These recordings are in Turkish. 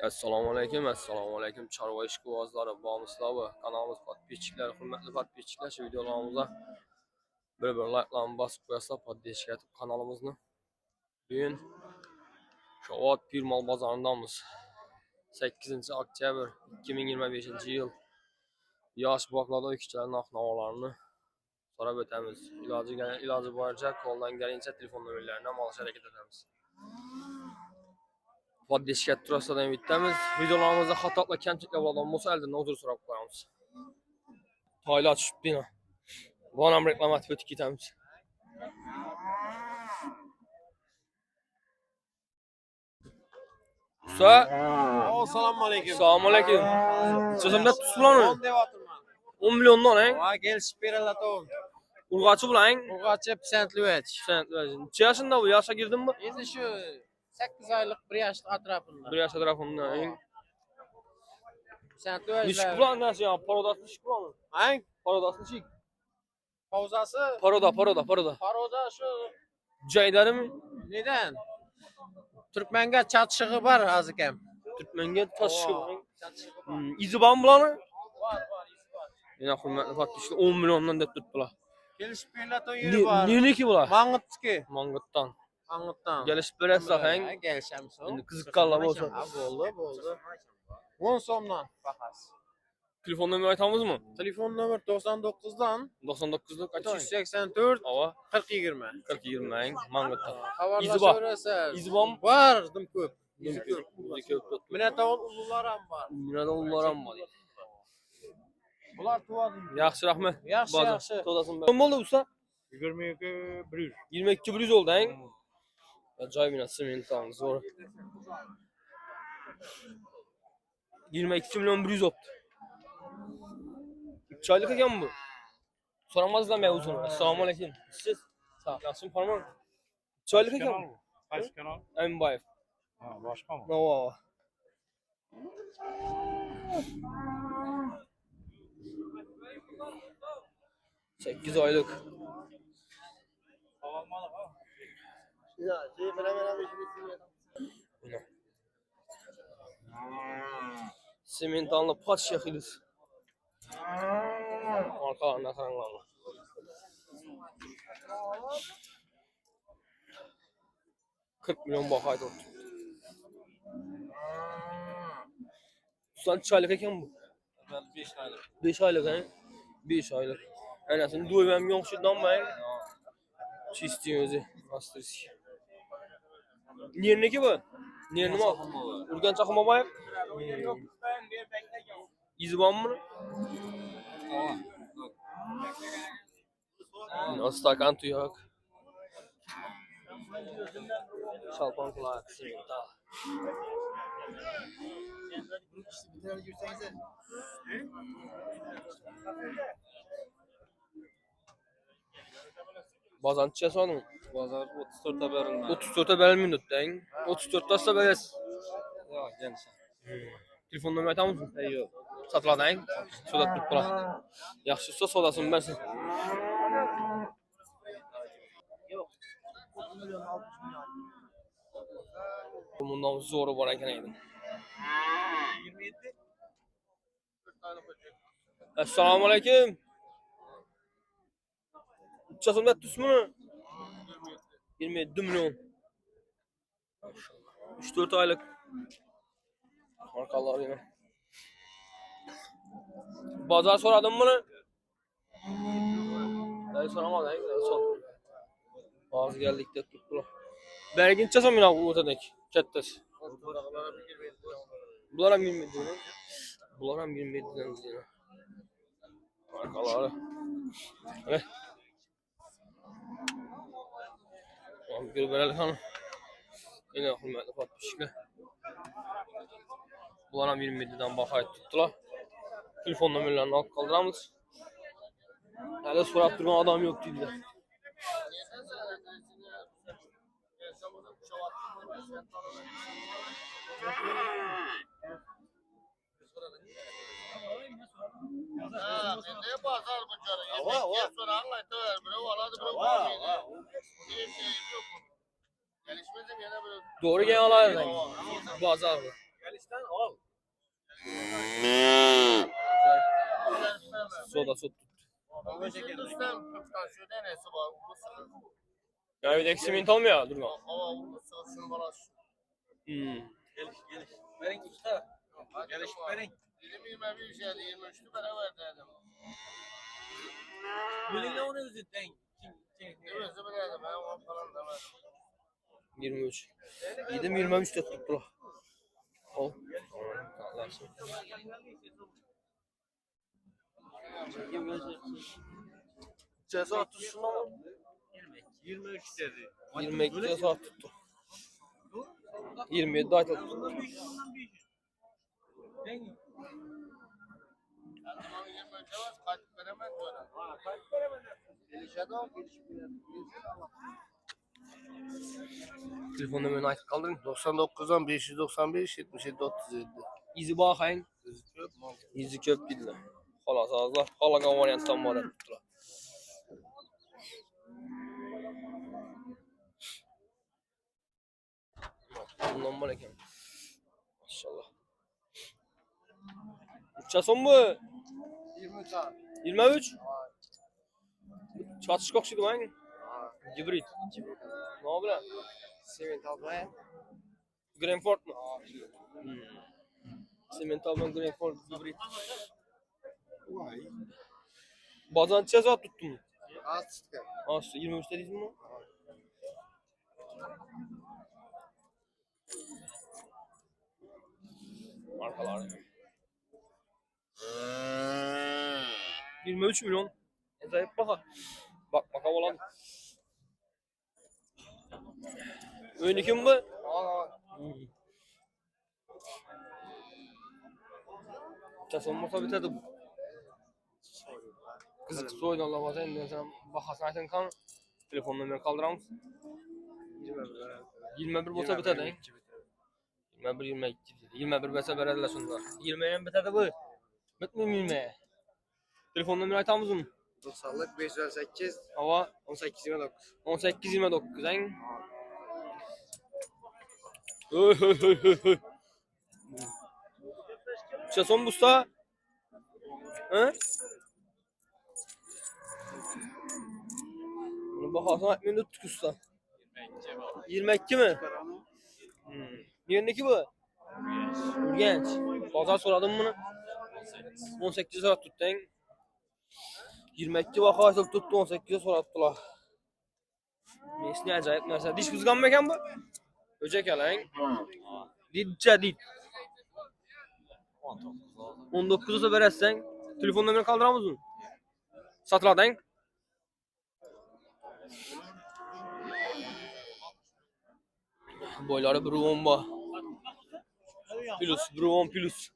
Assalomu alaykum. Chorva ishqibozlari, bormisizlarmi? Kanalimiz podpисчиклari, hurmatli podpисчиклар, shu videolarimizga bir like'larni bosib qo'yasizlar, podpисчик etib kanalimizni. Bugun Shovot Pirmol bozoridamiz. 8-oktyabr 2025-yil. Yosh boklarda ikkitalar narx-navolarini so'rab o'tamiz. Iloji boricha qo'ldan kelgancha telefon nomerlarini ham olishga harakat etamiz. Podpисчик etib turasizlardan bitamiz. Videolarimizda xatolar, kamchiliklar bo'lgan bo'lsa, oldin uzr so'rab qo'yamiz. Toylar tushibdina. Bu ham reklama etib o'tib ketamiz. Assalomu alaykum. Assalomu alaykum. So'zimda tuslanmi? 10 deyotirman. 10 milliondan, ha? Va kelishib beralaton. Urg'ochi bilan, Urg'ochi Pisantlyevich. necha yoshingda bu? Yoshga girdingmi? Endi shu 8 oylik 1 yoshlik atrofida. 1 yosh atrofida. Pisantlyevich. Nish bilan narsa, parodasini nish bilan. Hang? Parodasini nish. Pauzasi? Paroda. Paroda shu Joylarimi? nedan? Turkmanga chatishig'i bor azikam. Turkmanga tashishib. Chatishig'i bor. Izi bormi bularni? Bor, izi bor. Yana hurmatli podpисчиклар 10 milliondan deb turibdilar. Kelishib beralaton yeri bor. Neniki bular? Mang'itniki. Mang'itdan. Mang'itdan. Kelishib berasizlar, ha? Kelishamiz. Endi qiziqqanlar bo'lsa. Ha, bo'ldi. 10 so'mdan bahas. Telefon nomer aytamizmi? Telefon nomer 99 dan 99 lik aytaylik. 384 Ava 4020. 40-20 Mang'itdan. Izi bor. Xabarlashaverasiz. Izi bormi? Bor, dim ko'p. Izi ko'p. Minatavol uzunlar ham bor. Minada ular ham bor. Bular tuvadi. Yaxshi, rahmat. Yaxshi. To'dasin. Nima bo'ldi usta? 22 22 100 oldu, ha? Ajoyib sement zo'r. 22 milyon 100 oldu. 3 aylık ekan bu. So'ramazlar men uzun. Assalomu alaykum. Siz yaxshimi, farmon? 3 aylık ekan bu. Qaysi kanal? Ayimbayev. Ha, boshqami? Nova. Sekiz aylık. Sementanlı pat şekiliz. Arkalarına karanlarla. $40 milyon bakaydı oldu. Sen çaylık eken bu? 5 aylık. 5 aylık, he? 5 aylık. Anasını duyvem yok şuradan ben. Çistiyor özü. Astırız. Nerine ki bu? Nerine mi? Urgan çakma bayım. İzi var mı? Astakan tuyak. Şalpan kulağı siminta. Bazan çiğ mı? Bozor 34 berildi. 34'e verilmiyor dötten. 34 taşla veririz. Yo'q, genç. Telefon numarayı tamam mı? Yo'q. Satıladın. Soda tutup bırak. Yaxşısı sodasını versin. Bundan zoru var eken eydim. 27. Assalamu alaykum. Çasımda tüsmünü? 27 milyon. 3-4 aylık. Markalar yine. Bazar soradım bunu. Ben soramadım. Sor. Bazı geldik de tuttular. Bergin çasam yine bu ortadaki. Kettes. Bunlar hem 27'den. Bunlar hem 27'den yine. Markaları. Evet. Gülberel hanım. Yine hürmetli podpисчиклар. Bunlar hem 27'den bakayıp tuttular. Telefon numarlarını alıp kaldıramız. Hala sorup durgan adam yok dediler. Ne bazar bu canı? Yemek sonra anlaytıver. Biri valadı, biri valadı. Gelişmezse gene böyle. Doğru gel alayım. Bazar bu. Soda sut. Hindistan kıptan şu denesi var. Bu sırası. Ya bir de eksi mint olmuyor. Durma. Ama bu sırasını bana şu. Verin usta. Geliş verin. 21 şeydi 23'lü beraber dedim. Bilinle onu üzüldün. Evet zıbırladım ben o falan demedim. 23. Yedim 23 de tuttu. Al. Ceza tutuşunda mı? 23 dedi. 22 de saat tuttu. 27 ayda tuttu. Yani bana 23 var kaç veremez böyle. Gelişe de o Telefon numarını açıp kaldırın. 99'dan 595 77 37. İzi bakayın. İzi köp değil. Halas ağızlar. Halagan varyanttan var tuttular. Bundan var eken. Maşallah. Uçason mu? 23 abi. 23. Çatış kokşuydu lan. Hibrit. Ne oldu lan? Sevintal bayan. Grenford mu? Semental'dan Grenford hibrit. Bazan ceza tuttu mu? Az çıktı. Aslı 23 dediniz mi? Markalar. 23 milyon. Zayıf baka. Bak baka olan. Önü kim bu? Çasın masa biterdi bu. Kızık soydu Allah bazen sen bakasın ayten kan. Telefon numarayı kaldırar mısın? 21 bota biterdi hein? 21 22 21 bese berediler sonunda. 20'ye biterdi bu. Bitmiyor 20'ye. Telefon numarayı aytan mısın? 90'lık 558 Hava 18 29. 18 29 hein? Öy. Çason busta. He? Bunu bakarsan ekmeğinde tuttuk usta. 22 mi? Yerindeki bu? Genç. Pazar soradım bunu. 18 saat tuttu en. 22 bakarsak tuttu 18'e sorattılar. Nesne acayip mesela. Diş kızgan mekan bu? Böcek yalan. Didçe did. 19'a verersen telefon numaranı kaldıramaz mısın? Satıladın. Boyları bir bomba. Plus.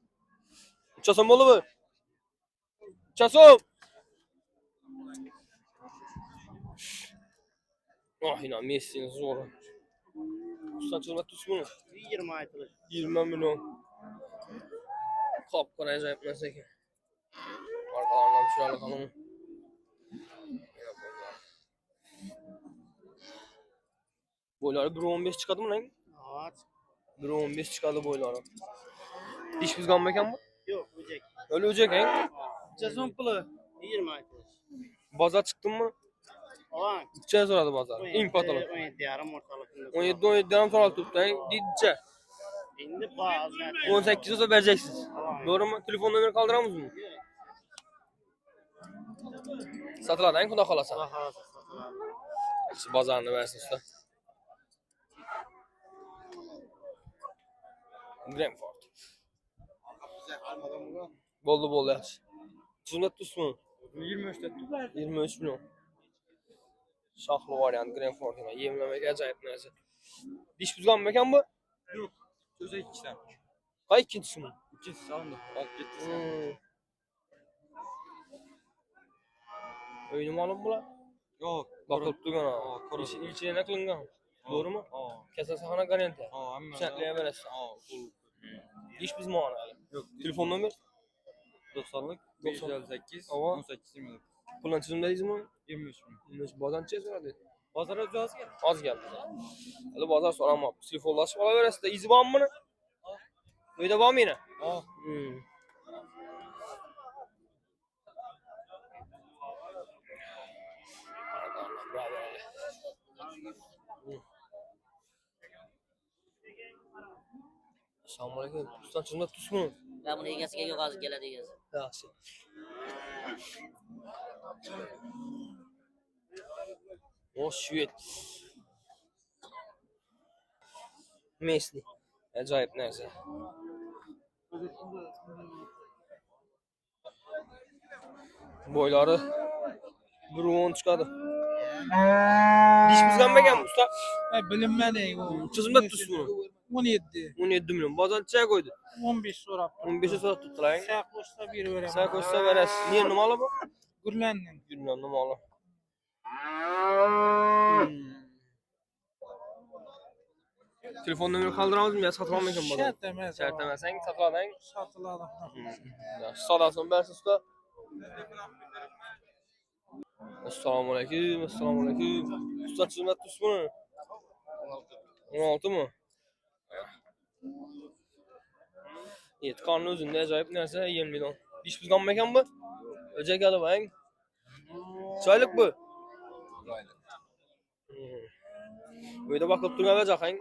Uçasın bolu mu? Uçasın. Ah inan Messi'nin zoru. Saçılma tut bunu. 20 aytılır. 20 milyon. Kapkara acayip mesleki. Arkalarından şuralı kanımı. Boyları 1.15 çıkardı mı lan? Evet. 1.15 çıkardı boyları. Diş kızgan mekan mı? Yok böcek. Öyle ölecek he? Cezon pulu. 20 aytılır. Bazar çıktın mı? Olan. Gideceğiz orada bazar. İmpatalık. 17 yarım ortalıkında. 17 yarım sonra tuttu he? Gideceğiz. Şimdi bazı. 18 olsa vereceksiniz. Doğru mu? Telefon numarayı kaldırar mısın? Satılar en kuda kalasa. Allah razı olsun. Şu bazarını versin usta. Grenford. Bolu yaş. Sünnet tutsun. 23 tuttu. 23 milyon. Şahlı varyant Grenford yine. Yemlemek acayip neyse. Diş buzlan mekan bu? Yok. Söze 2 tane. Kay ikincisi mi? İkincisi sandı. Alt gitti. Oyunu malum bu la. Yok. Bakıp durgan ha. Koru. İçine ne kılıngan? Doğru mu? Kesesi hana garanti. Amma. Şartlıya verirsin. Diş biz mi ona? Yok. Telefon numara? 90'lık 90. 558 Ama- 18 20. Kullanıcımdayız mı? 23 mi? 25. Bazen çiz herhalde. Pazara az geldi. Az geldi. Hadi bazar sonra ama telefonlaşıp ala verirsin de izi var mı? Uyda var mı yine? Oh. Assalomualaykum. Ustoz xizmat tusmi? Ben bunu egasiga yo'q hozir keladi egasi. Yaxshi. O Şved. Mesli. Acayip narsa. Boylari burun chiqadi. Dish buzganmagan usta. Bilinmedi. Xizmat tusmi? 17. 17 million. Bozorcha qo'ydi. 15 so'rab. 15 so'rab tutdilar. Sağ koşsa bir verem. Sen ko'rsa berasiz. Niye nimali bu? Gürlendim. Gülmen nimali. Telefon nomeri qoldiramizmi yo sotib olmaysan bozor? Şart emas. Shart emasang sotib oling. Satıladı. Yaxshi sodasini bersiz usta. Assalomu alaykum, assalomu alaykum. Usta xizmat tusmi? 16 mi? Yetqanni o'zinde ajoyib narsa 20 million. Ish buzganmi ekan bu? O'ja kelib bang. Choylik bu. Bu yerda bakib turgan vajaqang.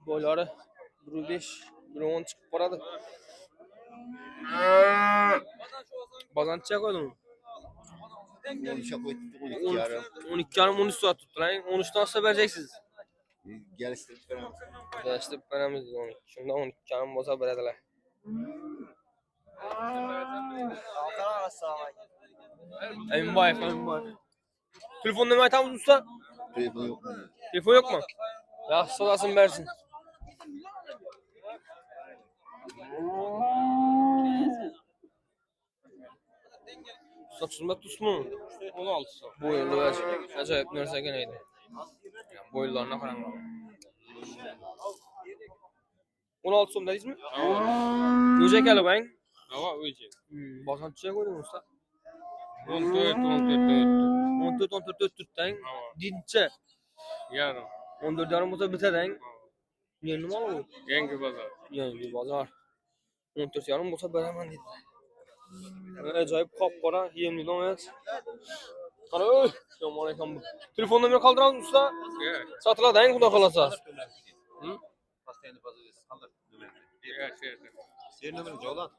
Boylari 1.5, 1.10 chiqib boradi. Bazancha qo'ydim. 12,5 soat tutdilar. 13 dan olsa bereceksiniz. Geliştirip veremem. Yaşlı paramız 12. Şunda 12,5 bo'lsa beradilar. Eminboyev. Telefon numarayı aytamiz usta? Telefon yok mu? Telefon yok mu? Yaxshi sodasini bersin. Usta xizmat tusmi? 16 soat. Bo'yinli ajoyib narsa ekan edi. Bo'yinlarına qarang. 16 so'm deysizmi? O'ja kelib bang. Hava o'zi. Bozorcha qo'ydim usta. 14 14 dincha. yarim. 14 yarim bo'lsa bitadang. Men nima bu? Yangi bozor. Yangi bozor. 14 yarim bo'lsa beraman dedi. Ajoyib qop-qora 20 million emas. Qara, yomon ekan bu. Telefon nomeri qoldiramiz usta? Sotiladi-ang, xudo xolasa. Senin numaranı Jolan.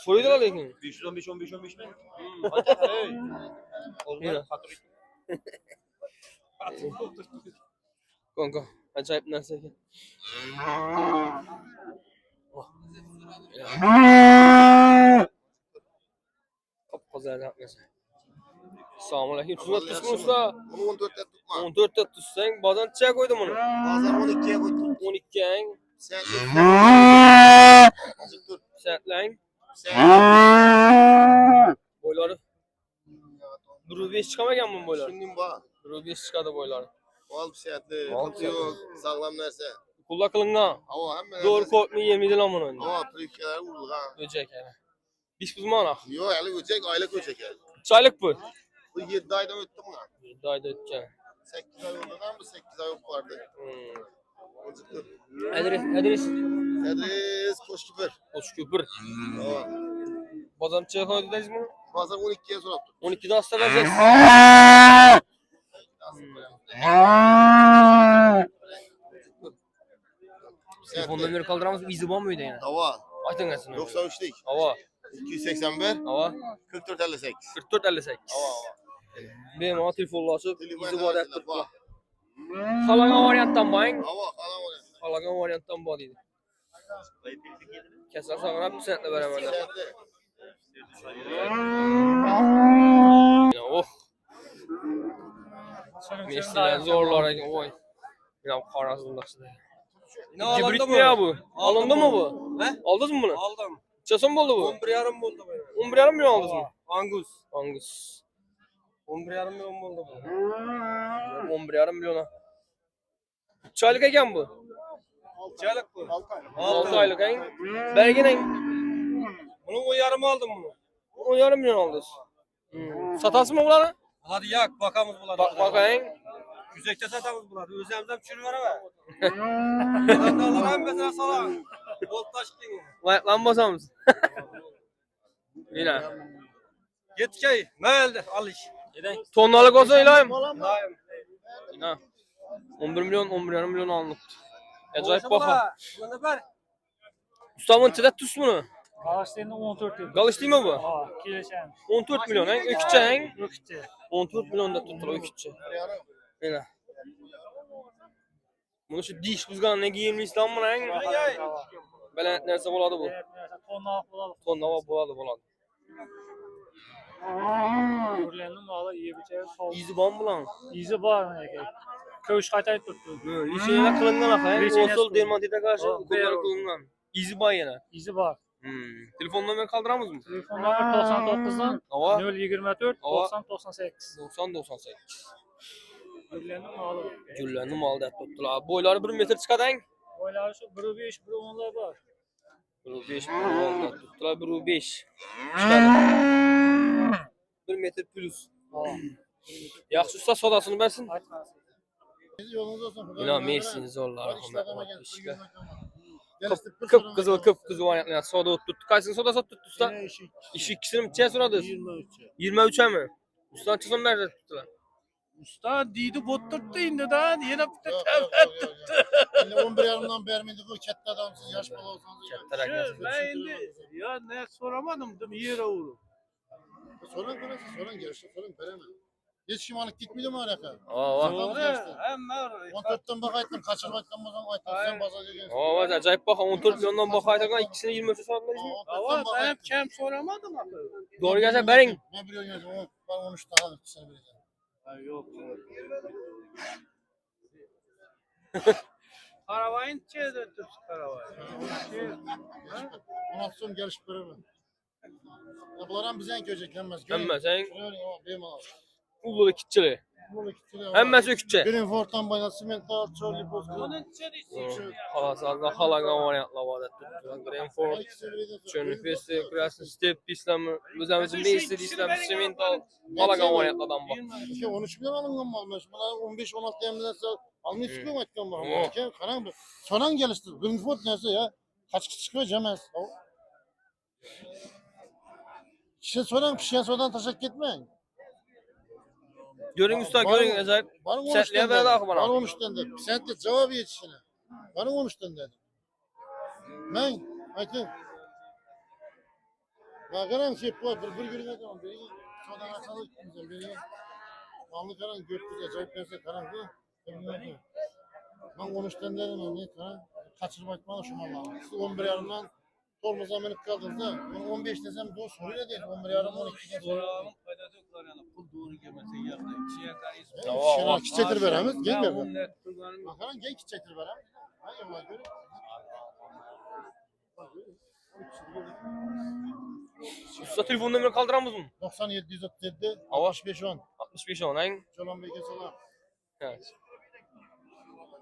So'raydilar lekin. 515 15 15 mi? Yine. Kanka, ajoyib narsa ekan. Qop-qozar narsa. Assalomu alaykum. Xizmat qilsin usta. 14 'te tutma. 14 ta tutsang, bozorcha qo'ydim uni. Bazen 12'ye koydum. 12 ang, Sen dur. satlang. Sen Boylari 1.5 chiqamaganmi boylari? Şimdi bak. 1.5 chiqadi boylari. Al bir şeyatlı. Al Kutu yok. Sağlam nerse. Pulla qilingan. Ama hemen. Doğru ko'pmi yemiydilar buni. Ama prikler vurdu ha. Öcek yani. Diş buzmana. Yok yani öcek aylık öcek yani. Çaylık bu. Bu 7 ayda öttüm lan. Dayda ötken. 8 ay oldu lan bu 8 ay yok vardı. Acıktı. Edris. Edris Koşküper. Hoş köpür. Tamam. Bazam çay koydu deriz mi? Bazen 12'ye soraptım. 12'de hasta vereceğiz. Telefon numara kaldıramaz mı? İzi var mıydı yani? Hava. Açtın gelsin. 93'lik. Hava. 281. Hava. 44 58. 44-58. Hava. Benim o telefonla açıp Telefon izi var arasında ettik. bak. Halaga varyanttan bayın. Hava falan var. Halaga varyanttan bu dedi. Keser sağına bir senetle beraber. Sen de. Ya oh. Mesleğen zorlar ekan oy. Ya qarasında işte. Hibrit mi ya bu? Alındı mı bu? He? Aldınız mı bunu? Aldım. Çeson oldu bu? 11,5 buldu benim. 11,5 milyon aldınız mı? Angus. Angus. 11,5 milyon buldu bu. 11,5 milyona. Çaylık ekan bu? Çaylık bu. 6 aylık en. Belgin en. Bunun o yarımı aldım bunu. 10,5 milyon aldınız. Satası mı bunları? Hadi yak bakamız bulan. Bak en. Güzekte satamız bunlar. Özlemizden çürü var ama. Ben de alamam mesela sana. Bol taş gibi. Ayaklanmasamız. Yine. Yetkey. Ne elde? Al iş. Tonnalık olsa ilayım. Daim. Yine. 11 milyon, 11,5 milyon alınıptı. Acayip baha. Bu ne var? Ustamın içinde tüs bunu. Ağaçlarında 14 yıl. Galış değil mi bu? Kileşen. 14 milyon en, öküçe en. Ökçe. 14 milyon da tuttur öküçe. Yine. Bunu şu diş kızgan ne giyimli İslam mı en? Belen neresi buladı bu? Evet, tonla bulalım. Tonlava buladı. Ürlenin malı iyi bir şey. İzi ban bulan. İzi var ne ki? Köş katay tuttu. Liseyle kılıngan akay. Liseyle Osol dermatite karşı O, okullara beyaz. kılıngan. İzi bay yana. İzi var. Telefon numara kaldıramaz mı? Telefon numara 99'dan Ava 024 Ava. 90 98. 90-98. Ürlenin malı. Güllerini mal da tuttular. Boyları 1 metre çıkadı en. Boyları şu 1.5 1.10'lar var. 1.5 mal da tuttular 1.5. Çıkadı. 1 metre plus. Yaxşı usta sodasını versin. Açmasın. İnan meysin zorlar. Kıp Kıp kızıl oynatmayan soda tuttu. Kaysın soda tuttu usta. İşi ikisini mi çeye soradı? 23'e mi? Usta çıksın verdi tuttular. Usta deydi bot tuttu indi da yine Şimdi 11 yarımdan vermedi bu ketli adamsız yaş bala olsanız. Ben indi. Ya ne soramadım. Dım yere uğru. Soran parası soran gerçi soran veremem. Hiç şimalık gitmedi mi alaka? Aa Doğru. Hem var. 14'ten bakaydım kaçırmaktan bazan aytan sen bazan diyeceksin. Aa acayip bak 14 milyondan bakaydık ikisini 23'e soradılar. Ama ben kem soramadım abi. Doğru gelse verin. Ne biliyorsun yazım? Ben 13 tane sen bileceğim. Yok. Karavayın çeyde tut karavayın. 16 son geliş bölümü. Ya bunlar bizden görecek denmez. Hemme sen Şöyle o benim al. Ulu kitçili. Bunu kitliyor. Hemme sökütçe. Greenford'dan bayna simental Charlie Post. Onun çeyde Halas azda halaga variantla var tuttular. Greenford, Çönüfesi, Krasny Step, İslam'ı, özümüzün ne istedi İslam, Simental, halaga variantladan bak. 13 milyon alıngan malmış. Buna 15-16 emrinden sonra almayı sıkıyorum etken var. Oo. Karan bu. Sonan geliştir. Greenford neyse ya. Kaç kişi çıkıyor cemez. Kişi soran kişiye soran teşekkür etmeyin. Görün usta görün acayip. Bana Sertliğe böyle akı bana. Bana 13'ten de. Sen de cevap yetişine. Bana 13'ten de. Ben aytın. Bakaran şey bu bir gün adam biri sodan asalık kimse biri. Mamlı karan gökyüzü acayip verse karan bu. Ben 13'ten dedim ne karan kaçırmak bana şu mallar. Siz 11 yarımdan sorma zamanı kaldınız da ben 15 desem doğru soruyla değil 11 yarım 12'den sonra. soralım faydalı yok yani. Pul doğru gelmese yaptı. Şeye karıyız. Şener kiçektir veremiz. Gel ver. Bunlar kullanım. Bakaran gel kiçektir veremiz. Hayır ona göre. Usta telefon numarayı kaldıramaz mı? 97 137 Ava. 65 10. 65 on en. Çolan Bey'e selam. Evet.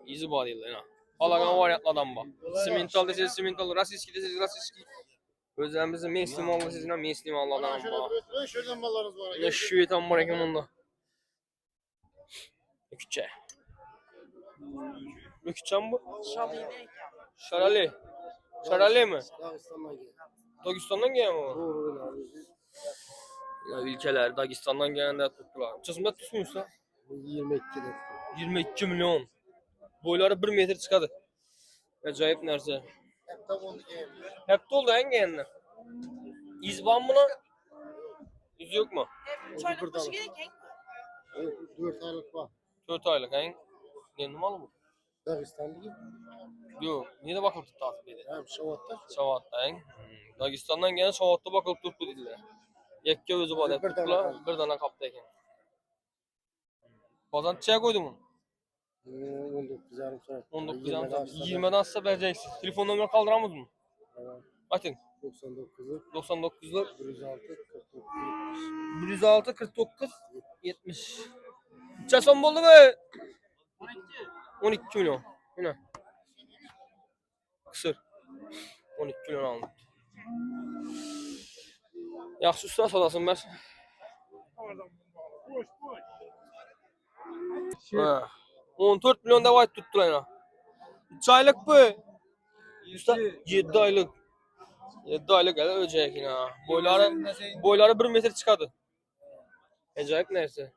İzi bağlı yine. Halaga variantladan bak. Simental deseniz simental, rasiski deseniz rasiski. Özümüzün meslim Allah sizin meslim Allah'dan bak. Şöyle mallarınız var. Ne şüyetan var ekim onda. Öküçe. Öküçe mi bu? Şarali. Şarali mi? Dagistan'dan gelen mi o? Ya ülkeler Dagistan'dan gelenler tuttular. Çasımda tutmuş da. 22 milyon. Boyları 1 metre çıkadı. Acayip nerede? Hep doldu en gelenler. İzban mı lan? İz yok mu? Çaylık başı gereken 4 aylık var. 4 aylık en. Ne numaralı mı? Dağıstan'da gibi. Yok. Niye de bakılıp tuttu artık dedi. Hem Şavat'ta. Şavat'ta en. Dagistan'dan gelen Şavat'ta bakılıp tuttu dediler. Yekke özü var hep tuttular. Bir tane kaptı eken. Bazan çiçeğe koydu mu? 19 yarım saat. 19 yarım saat. 20'den azsa vereceksin. Telefon numarayı kaldıramaz mı? Atın. 99'u 99'lar 106 49 106 49 70. Kaç son buldu be? 12 milyon. Yine. Kısır. 12 milyon aldı. Yaxşı usta sadasın ver. Ha. 14 milyon da vayt tuttular ya. 3 aylık bu. Usta 7 aylık. 7 aylık hele ölecek yine. Boyları 1 metre çıkardı. Acayip neyse.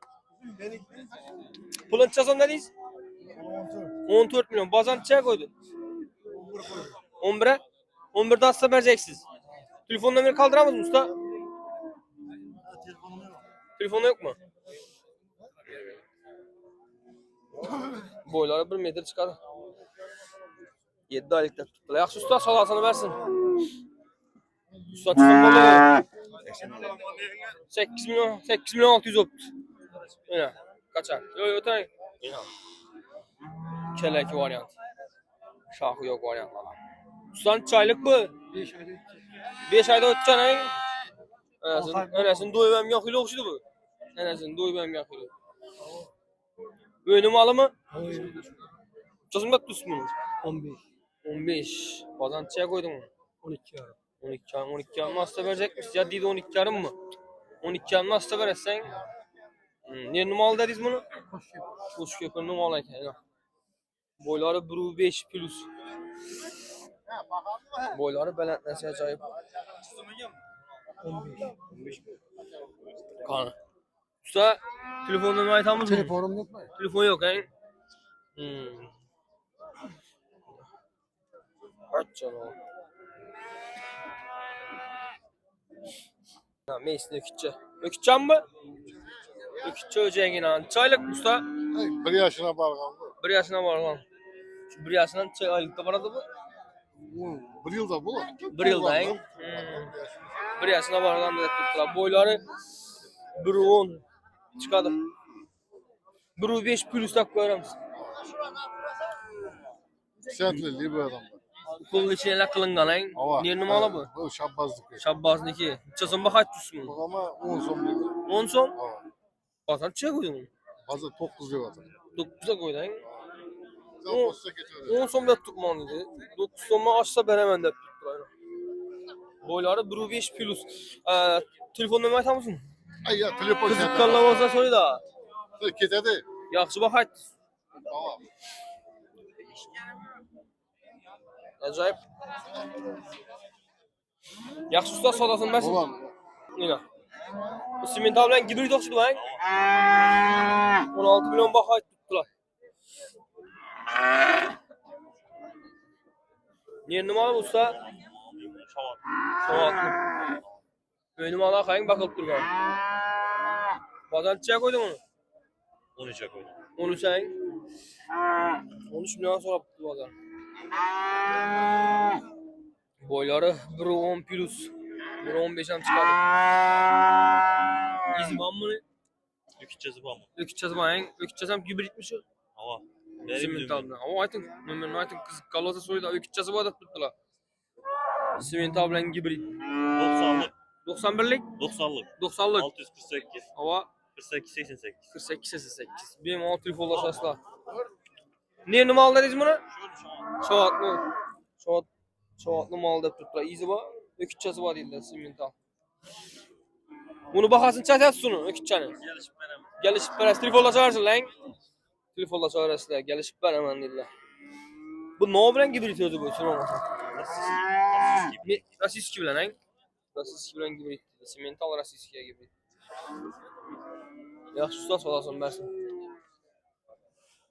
Pulun çazan ne deyiz? 14 milyon. Bazan çaya koydu. 11'e? 11'de hasta vereceksiniz. Telefon numarayı kaldıramaz mı usta? Telefonu yok mu? Boyları 1 metre çıkardı. 7 aylıkta tuttular. Yaxşı usta salasını versin. Usta tutun bolu. 8 milyon 600 optu. Yine kaçar. Yok ötene. Yine. Keleki varyant. Şahı yok varyantlar. Ustanın çaylık bu. 5 ayda öteceksin. Enesin doyum yok ile okşudu bu. Enesin doyum yok ile. Önüm alı mı? Çözüm bak tutsun bunu. 15. Bazan çaya koydun mu? 12 yarım. 12 yarım hasta verecek misin? Ya dedi 12 yarım mı? 12 yarım hasta verirsen. Ne numaralı dediniz bunu? Kuş köpüğü numaralı iken. Boyları 1.5 plus. Boyları belirtmesi acayip. 15. Kanı. Usta telefon numarayı aytamız mı? Telefonum yok mu? Telefon yok he? Aç canım. Ha, meysin ökütçe. Ökütçe mı? Ökütçe öceğin inan. Çaylık usta. 1 yaşına bargan bu. 1 yaşına var lan. Şu 1 yaşından çay aylıkta var adı bu. 1 yılda bu. 1 yılda he? 1 yaşına var lan da tuttular. Boyları 1.10 çıkardı. 1.5 plus tak koyarım. Sertli bu adam. Kulun içine kılıngan he? Ne numara bu? Bu şabbazlık. Şabbazniki. Çasın bak kaç tutsun. Bu ama 10 son bir. 10 son. Hava. Bakan çiğ koydun. Fazla 9 yok adam. 9'a koydun he? Sen posta getir. 10 son da tutman dedi. 9 sonma açsa veremem de tuttular. Boyları 1.5 plus. Telefon numarayı tam mısın? Ay ya telefon Kızık kallamazsa soy da. Ketedi. Yaxşı bak hayt. Tamam. Acayip. Yaxşı usta sodasını versin. Ulan. Yine. Bu simental bilen gibrit okşudu lan. 16 milyon bak hayt tuttular. Ne numara bu usta? Şavatlı. Önüme ala kayın bakıp durgan. Bazan çiğe koydun onu? 13'e koydum. 13 ayın. 13 milyon sonra tuttu bazan. Boyları 1.10 plus. 1.15'den çıkardı. İzman mı? Ökütçesi var mı? Ökütçesi var yani. Ökütçesi hem hibritmiş o. Hava. Simin tabla. Ama aytın. Nömerin aytın kızık kalasa soydu. Ökütçesi var da tuttular. Simin tablen hibrit. 90'lık. 91'lik. 90'lık. 90'lık. 648. Hava 48 88. 48 88. Benim o telefonla sesla. Ne numaralı dediniz bunu? Çoğatlı. Çoğatlı mal da tuttular. İzi var. Ökütçesi var dediler simintal. Bunu bakasın çat et sunu ökütçeni. Gelişip benim. Gelişip beres telefonla çağırsın lan. Telefonla çağırırsın gelişip ben hemen dediler. Bu ne bilen gibi sözü bu sormasa. Rasist gibi lan lan. Rasist gibi lan gibi. Simental rasist gibi. Yaxşı usta olasın versin.